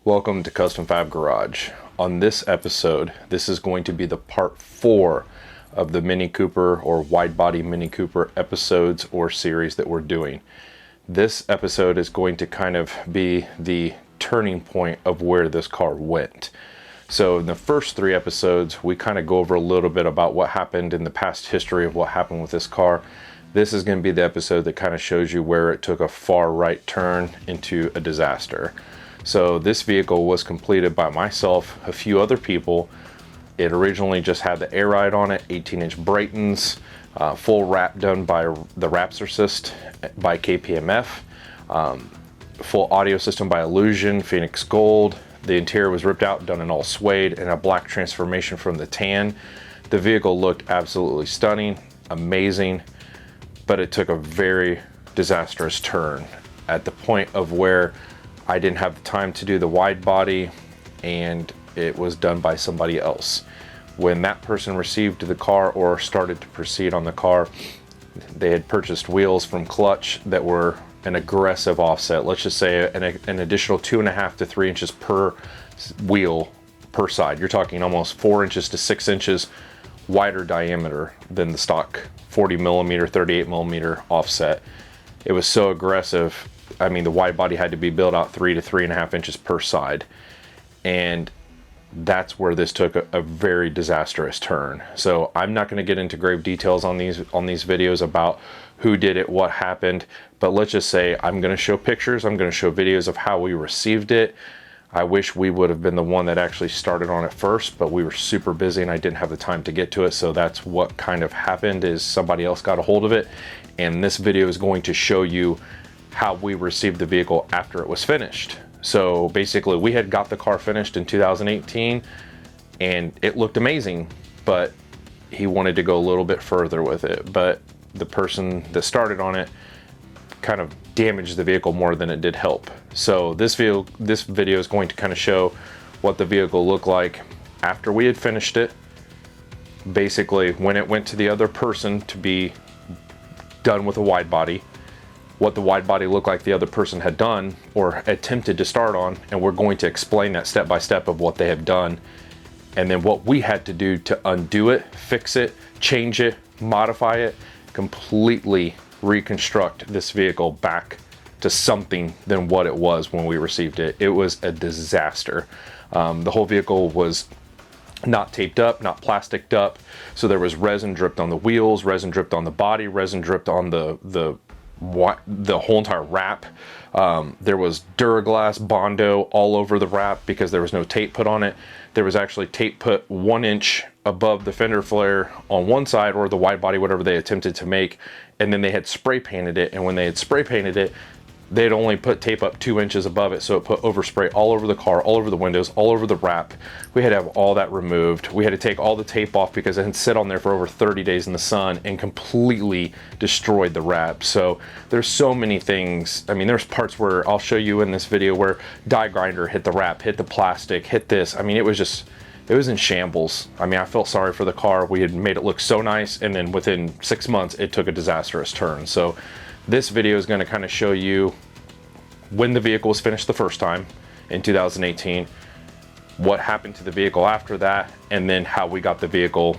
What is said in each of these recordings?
Welcome to Custom Fab Garage. On this episode, this is going to be the part 4 of the Mini Cooper or wide body Mini Cooper episodes or series that we're doing. This episode is going to kind of be the turning point of where this car went. So in the first 3 episodes, we kind of go over a little bit about what happened in the past history of what happened with this car. This is going to be the episode that kind of shows you where it took a far right turn into a disaster. So this vehicle was completed by myself, a few other people. It originally just had the air ride on it, 18-inch Brightons, full wrap done by the Rapsorcist by KPMF, full audio system by Illusion, Phoenix Gold. The interior was ripped out, done in all suede, and a black transformation from the tan. The vehicle looked absolutely stunning, amazing, but it took a very disastrous turn at the point of where I didn't have the time to do the wide body and it was done by somebody else. When that person received the car or started to proceed on the car, they had purchased wheels from KLUTCH that were an aggressive offset. Let's just say an additional 2.5 to 3 inches per wheel per side. You're talking almost 4 inches to 6 inches wider diameter than the stock 40 millimeter, 38 millimeter offset. It was so aggressive. I mean, the wide body had to be built out 3 to 3.5 inches per side. And that's where this took a very disastrous turn. So I'm not going to get into grave details on these videos about who did it, what happened, but let's just say I'm going to show pictures, I'm going to show videos of how we received it. I wish we would have been the one that actually started on it first, but we were super busy and I didn't have the time to get to it. So that's what kind of happened, is somebody else got a hold of it. And this video is going to show you how we received the vehicle after it was finished. So basically we had got the car finished in 2018 and it looked amazing, but he wanted to go a little bit further with it. But the person that started on it kind of damaged the vehicle more than it did help. So this video is going to kind of show what the vehicle looked like after we had finished it. Basically when it went to the other person to be done with a wide body, what the wide body looked like the other person had done or attempted to start on, and we're going to explain that step by step of what they have done, and then what we had to do to undo it, fix it, change it, modify it, completely reconstruct this vehicle back to something than what it was when we received it. It was a disaster. The whole vehicle was not taped up, not plasticed up, so there was resin dripped on the wheels, resin dripped on the body, resin dripped on the whole entire wrap. There was Duraglass Bondo all over the wrap because there was no tape put on it. There was actually tape put 1 inch above the fender flare on one side, or the wide body, whatever they attempted to make, and then they had spray painted it, and when they had spray painted it, they'd only put tape up 2 inches above it, so it put overspray all over the car, all over the windows, all over the wrap. We had to have all that removed. We had to take all the tape off because it had sit on there for over 30 days in the sun and completely destroyed the wrap. So there's so many things. I mean, there's parts where I'll show you in this video where die grinder hit the wrap, hit the plastic, hit this. I mean, it was in shambles. I mean, I felt sorry for the car. We had made it look so nice, and then within 6 months, it took a disastrous turn. So this video is going to kind of show you when the vehicle was finished the first time in 2018, what happened to the vehicle after that, and then how we got the vehicle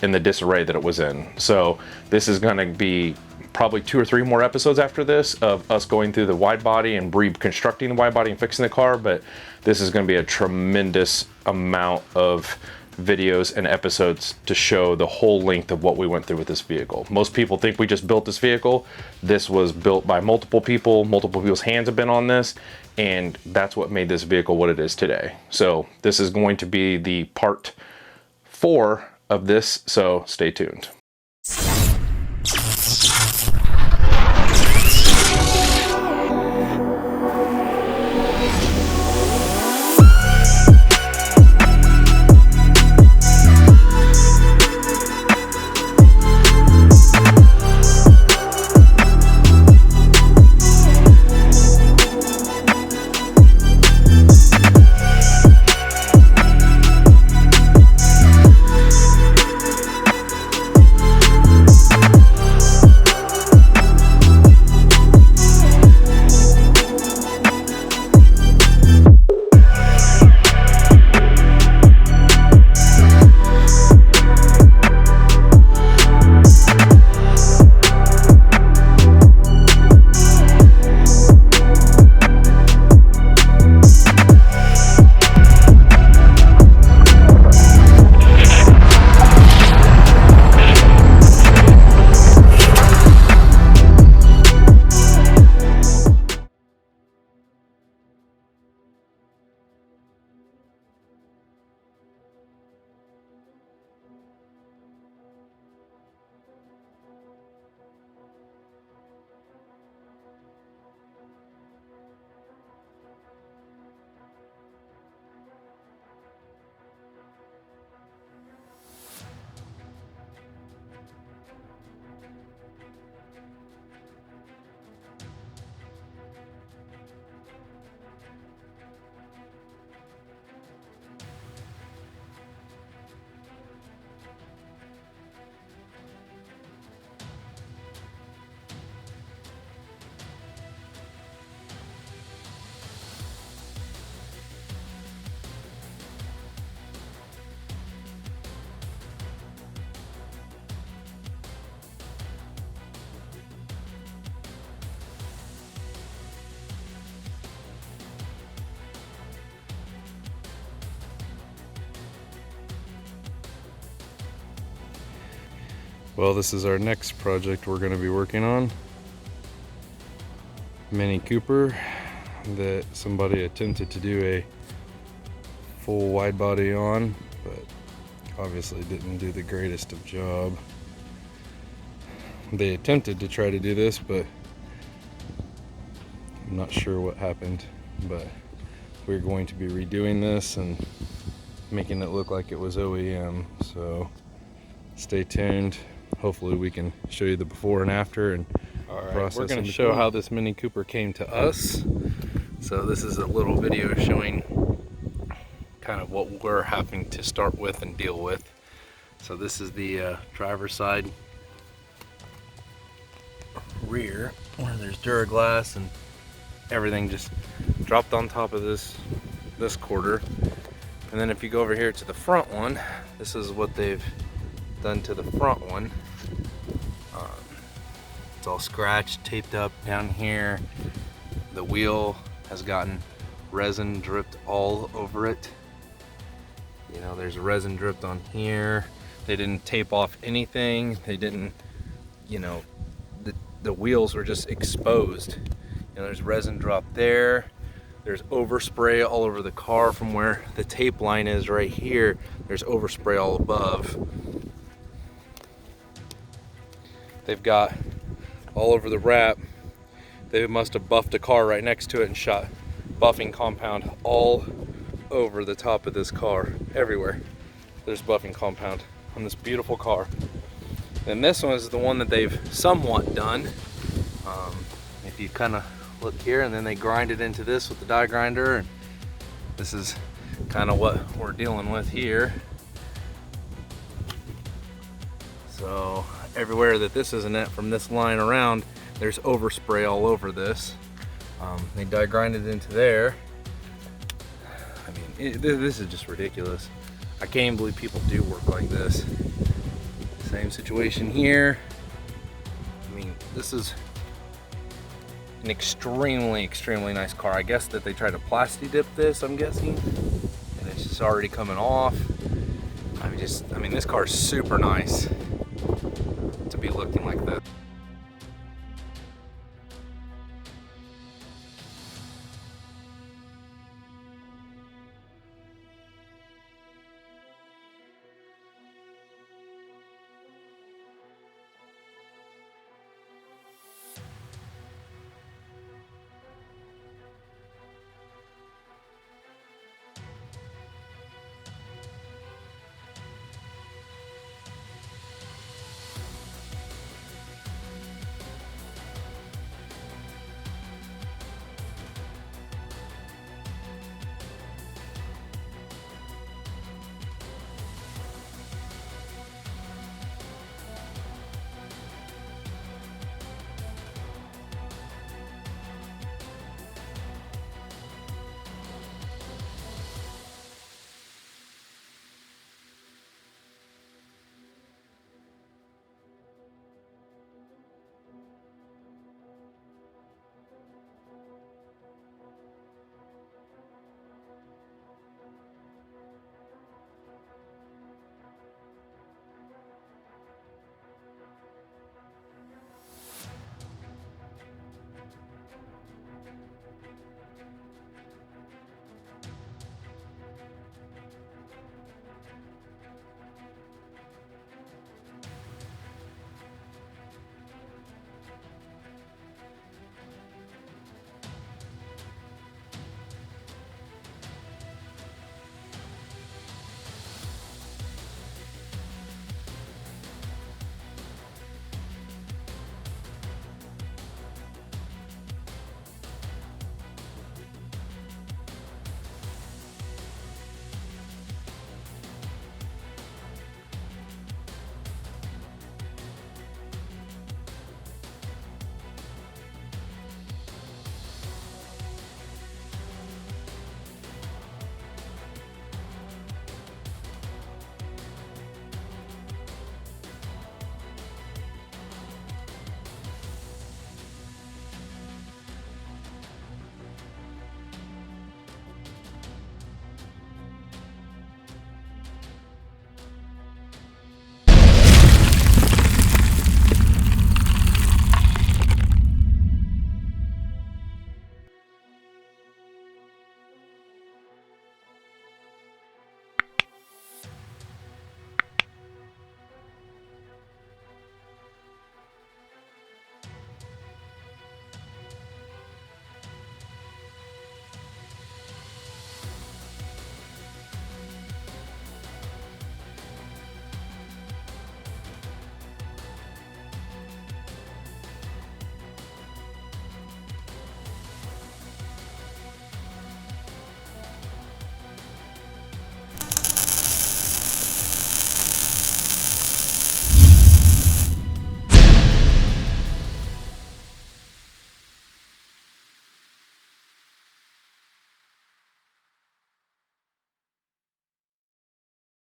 in the disarray that it was in. So this is going to be probably 2 or 3 more episodes after this of us going through the wide body and reconstructing the wide body and fixing the car, but this is going to be a tremendous amount of videos and episodes to show the whole length of what we went through with this vehicle. Most people think we just built this vehicle. This was built by multiple people. Multiple people's hands have been on this, and that's what made this vehicle what it is today. So this is going to be the part 4 of this, so stay tuned. Well, this is our next project we're going to be working on. Mini Cooper that somebody attempted to do a full wide body on, but obviously didn't do the greatest of job. They attempted to try to do this, but I'm not sure what happened. But we're going to be redoing this and making it look like it was OEM, so stay tuned. Hopefully we can show you the before and after and process. We're going to show how this Mini Cooper came to us. So this is a little video showing kind of what we're having to start with and deal with. So this is the driver's side rear, where there's Duraglass and everything just dropped on top of this quarter. And then if you go over here to the front one, this is what they've done to the front one. It's all scratched, taped up down here. The wheel has gotten resin dripped all over it. You know, there's resin dripped on here. They didn't tape off anything. They didn't, you know, the wheels were just exposed. You know, there's resin drop there. There's overspray all over the car from where the tape line is right here. There's overspray all above. They've got all over the wrap. They must have buffed a car right next to it and shot buffing compound all over the top of this car. Everywhere there's buffing compound on this beautiful car. Then this one is the one that they've somewhat done. If you kind of look here, and then they grind it into this with the die grinder, and this is kind of what we're dealing with here. So everywhere that this isn't at from this line around, there's overspray all over this. They die grind it into there. I mean, this is just ridiculous. I can't even believe people do work like this. Same situation here. I mean, this is an extremely nice car. I guess that they tried to plasti dip this, I'm guessing, and it's just already coming off. I mean, this car is super nice to be looking like this.